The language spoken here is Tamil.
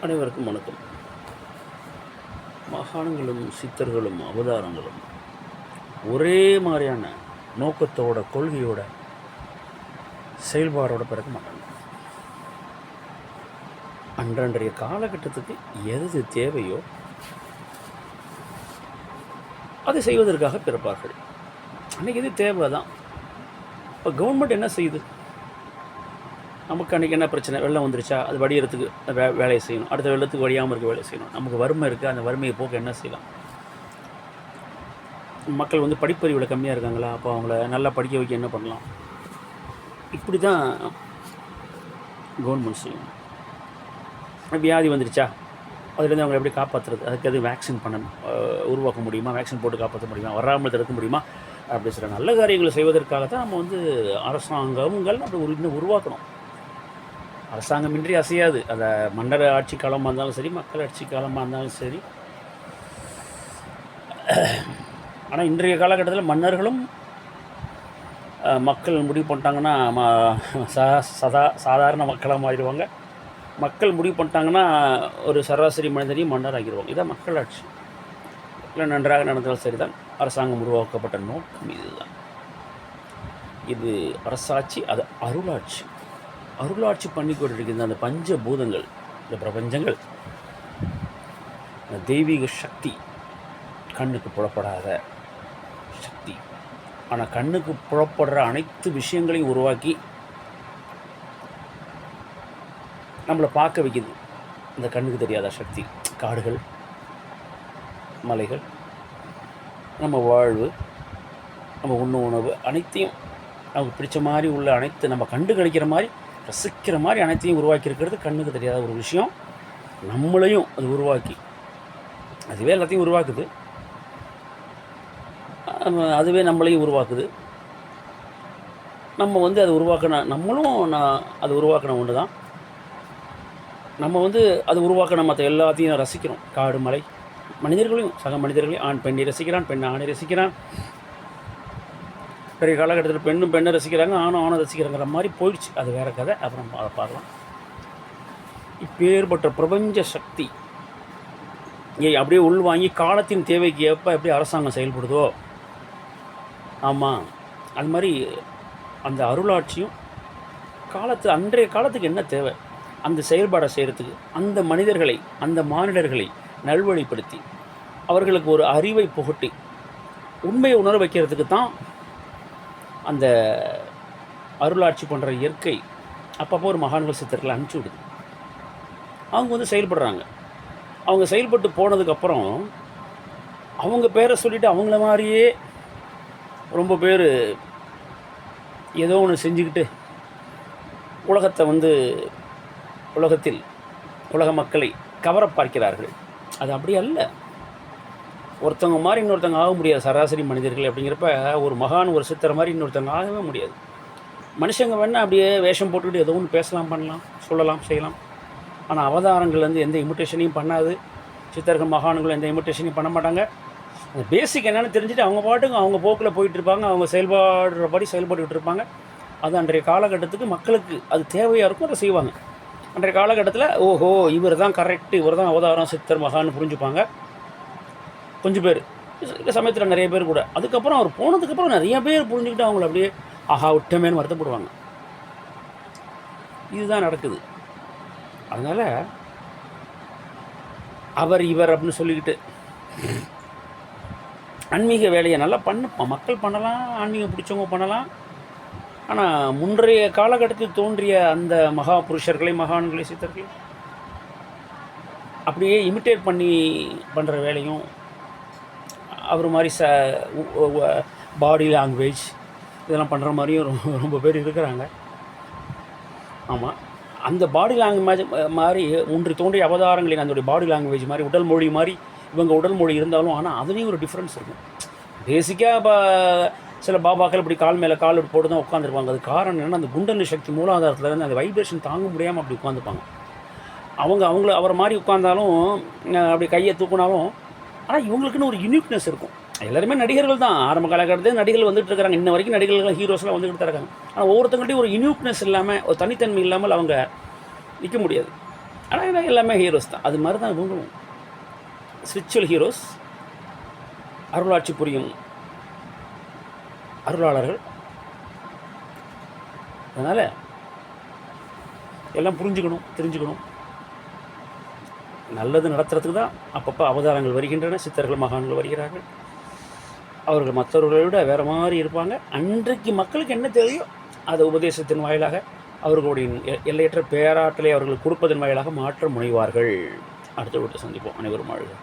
அனைவருக்கும் வணக்கம். மகான்களும் சித்தர்களும் அவதாரங்களும் ஒரே மாதிரியான நோக்கத்தோட கொள்கையோட செயல்பாடோட பிறக்க மாட்டாங்க. அன்றன்றைய காலகட்டத்துக்கு எது தேவையோ அதை செய்வதற்காக பிறப்பார்கள். அன்றைக்கி எது தேவை தான். இப்போ கவர்மெண்ட் என்ன செய்யுது? நமக்கு அன்றைக்கி என்ன பிரச்சனை? வெள்ளம் வந்துருச்சா, அது வடிகிறதுக்கு வேலையை செய்யணும். அடுத்த வெள்ளத்துக்கு வடியாமல் இருக்க வேலையை செய்யணும். நமக்கு வறுமை இருக்குது, அந்த வறுமையை போக்க என்ன செய்யலாம்? மக்கள் படிப்பறிவில் கம்மியாக இருக்காங்களா, அப்போ அவங்கள நல்லா படிக்க வைக்க என்ன பண்ணலாம்? இப்படி தான் கவர்மெண்ட் செய்யணும். வியாதி வந்துருச்சா, அதுலேருந்து அவங்களை எப்படி காப்பாற்றுறது? அதுக்கு அது வேக்சின் உருவாக்க முடியுமா? வேக்சின் போட்டு காப்பாற்ற முடியுமா? வராமல் தடுக்க முடியுமா? அப்படி சில நல்ல காரியங்களை செய்வதற்காக தான் நம்ம அரசாங்கங்கள் அப்படி இன்னும் உருவாக்கணும். அரசாங்கமின்றி அசையாது. அதை மன்னர் ஆட்சி காலமாக இருந்தாலும் சரி, மக்கள் ஆட்சி காலமாக இருந்தாலும் சரி. ஆனால் இன்றைய காலகட்டத்தில் மன்னர்களும் மக்கள் முடிவு பண்ணிட்டாங்கன்னா சாதாரண மக்களாக மாறிடுவாங்க. மக்கள் முடிவு பண்ணிட்டாங்கன்னா ஒரு சராசரி மனிதனையும் மன்னர் ஆகிடுவாங்க. இதான் மக்கள் ஆட்சி. இல்லை நன்றாக நடந்தாலும் சரிதான். அரசாங்கம் உருவாக்கப்பட்ட நோக்கம் இதுதான். இது அரசாட்சி, அது அருளாட்சி. அருளாட்சி பண்ணி கொண்டிருக்கின்ற அந்த பஞ்சபூதங்கள், இந்த பிரபஞ்சங்கள், தெய்வீக சக்தி, கண்ணுக்கு புலப்படாத சக்தி. ஆனால் கண்ணுக்கு புலப்படுற அனைத்து விஷயங்களையும் உருவாக்கி நம்மளை பார்க்க வைக்குது இந்த கண்ணுக்கு தெரியாத சக்தி. காடுகள், மலைகள், நம்ம வாழ்வு, நம்ம உணவு அனைத்தையும் நமக்கு பிடிச்ச மாதிரி உள்ள அனைத்து நம்ம கண்டு கழிக்கிற மாதிரி ரசிக்கிற மாதிரி அனைத்தையும் உருவாக்கி இருக்கிறது கண்ணுக்கு தெரியாத ஒரு விஷயம். நம்மளையும் அது உருவாக்கி அதுவே எல்லாத்தையும் உருவாக்குது. அதுவே நம்மளையும் உருவாக்குது. நம்ம அது உருவாக்கின நம்மளும் அது உருவாக்கின ஒன்று தான். நம்ம அது உருவாக்கின மற்ற எல்லாத்தையும் ரசிக்கிறோம். காடு, மலை, மனிதர்களையும், சக மனிதர்களையும். ஆண் பெண்ணை ரசிக்கிறான், பெண் ஆணை ரசிக்கிறான். பெரிய காலகட்டத்தில் பெண்ணும் பெண்ணை ரசிக்கிறாங்க, ஆணும் ஆணை ரசிக்கிறாங்கிற மாதிரி போயிடுச்சு. அது வேறு கதை. அப்புறம் அதை பார்க்கலாம். இப்பேற்பட்ட பிரபஞ்ச சக்தி அப்படியே உள்வாங்கி காலத்தின் தேவைக்கு எப்படி அரசாங்கம் செயல்படுதோ, ஆமாம், அது மாதிரி அந்த அருளாட்சியும் அன்றைய காலத்துக்கு என்ன தேவை அந்த செயல்பாடை செய்கிறதுக்கு அந்த மனிதர்களை, அந்த மானிடர்களை நல்வழிப்படுத்தி அவர்களுக்கு ஒரு அறிவை புகட்டி உண்மையை உணர வைக்கிறதுக்கு தான் அந்த அருளாட்சி பண்ணுற இயற்கை அப்பப்போ ஒரு மகான்கள் சித்தர்களை அனுப்பிச்சி விடுது. அவங்க செயல்படுறாங்க. அவங்க செயல்பட்டு போனதுக்கப்புறம் அவங்க பேரை சொல்லிவிட்டு அவங்கள மாதிரியே ரொம்ப பேர் ஏதோ ஒன்று செஞ்சுக்கிட்டு உலகத்தில் உலக மக்களை கவர பார்க்கிறார்கள். அது அப்படி அல்ல. ஒருத்தவங்க மாதிரி இன்னொருத்தவங்க ஆக முடியாது. சராசரி மனிதர்கள் அப்படிங்கிறப்ப ஒரு மகான், ஒரு சித்தரை மாதிரி இன்னொருத்தவங்க ஆகவே முடியாது. மனுஷங்க வேணால் அப்படியே வேஷம் போட்டுக்கிட்டு ஏதோ ஒன்று பேசலாம், பண்ணலாம், சொல்லலாம், செய்யலாம். ஆனால் அவதாரங்கள் எந்த இமிட்டேஷனையும் பண்ணாது. சித்தர்கள், மகான்கள் எந்த இமிட்டேஷனையும் பண்ண மாட்டாங்க. அந்த பேசிக் என்னென்னு தெரிஞ்சுட்டு அவங்க பாட்டுக்கு அவங்க போக்கில் போயிட்டுருப்பாங்க. அவங்க செயல்பாடுறபடி செயல்பட்டுக்கிட்டு இருப்பாங்க. அது அன்றைய காலகட்டத்துக்கு மக்களுக்கு அது தேவையாக இருக்கும், அதை செய்வாங்க. அன்றைய காலகட்டத்தில் ஓஹோ இவர் தான் கரெக்டு, இவர் தான் அவதாரம், சித்தர், மகான்னு புரிஞ்சுப்பாங்க கொஞ்சம் பேர். இந்த சமயத்தில் நிறைய பேர் கூட. அதுக்கப்புறம் அவர் போனதுக்கப்புறம் நிறைய பேர் புரிஞ்சுக்கிட்டு அவங்கள அப்படியே ஆஹா விட்டமேன்னு வருத்தப்படுவாங்க. இதுதான் நடக்குது. அதனால் அவர் இவர் அப்படின்னு சொல்லிக்கிட்டு ஆன்மீக வேலையை நல்லா மக்கள் பண்ணலாம், ஆன்மீகம் பிடிச்சவங்க பண்ணலாம். ஆனால் முன்றைய காலகட்டத்தில் தோன்றிய அந்த மகா புருஷர்களை, மகான்களை, சித்தர்களை அப்படியே இமிட்டேட் பண்ணி பண்ணுற வேலையும், அவர் மாதிரி பாடி லாங்குவேஜ் இதெல்லாம் பண்ணுற மாதிரியும் ரொம்ப பேர் இருக்கிறாங்க. ஆமாம், அந்த பாடி லாங்குவேஜ் மாதிரி தோன்றிய அவதாரங்களின் அந்த பாடி லாங்குவேஜ் மாதிரி, உடல் மொழி மாதிரி இவங்க உடல் மொழி இருந்தாலும் ஆனால் அதுலேயும் ஒரு டிஃப்ரென்ஸ் இருக்கும். பேசிக்காக சில பாபாக்கள் இப்படி கால் மேலே கால் போட்டு தான் உட்காந்துருப்பாங்க. அது காரணம் என்னென்னா அந்த குண்டலி சக்தி மூலாதாரத்துலேருந்து அந்த வைப்ரேஷன் தாங்க முடியாமல் அப்படி உட்காந்துப்பாங்க. அவரை மாதிரி உட்காந்தாலும் அப்படி கையை தூக்கினாலும் ஆனால் இவங்களுக்குன்னு ஒரு யூனிக்னஸ் இருக்கும். எல்லாருமே நடிகர்கள் தான். ஆரம்ப காலகட்டத்தில் நடிகர்கள் வந்துட்டு இருக்காங்க. இன்ன வரைக்கும் நடிகர்கள், ஹீரோஸ்லாம் வந்துக்கிட்டு தான் இருக்காங்க. ஆனால் ஒவ்வொருத்தங்கள்ட்டையும் ஒரு யூனிக்னஸ் இல்லாமல், ஒரு தனித்தன்மை இல்லாமல் அவங்க நிற்க முடியாது. ஆனால் எல்லாமே ஹீரோஸ் தான். அது மாதிரி தான் இவங்களும் ஸ்பிரிச்சுவல் ஹீரோஸ், அருளாட்சி புரியும் அருளாளர்கள். அதனால் எல்லாம் புரிஞ்சுக்கணும், தெரிஞ்சுக்கணும். நல்லது நடத்துறதுக்கு தான் அப்பப்போ அவதாரங்கள் வருகின்றன, சித்தர்கள் மகான்கள் வருகிறார்கள். அவர்கள் மற்றவர்களை விட வேறு மாதிரி இருப்பாங்க. அன்றைக்கு மக்களுக்கு என்ன தேவையோ அதை உபதேசத்தின் வாயிலாக அவர்களுடைய எல்லையற்ற பேராற்றலை அவர்கள் கொடுப்பதன் வாயிலாக மாற்ற முனைவார்கள். அடுத்த வீட்டை சந்திப்போம். அனைவரும் வாழ்க.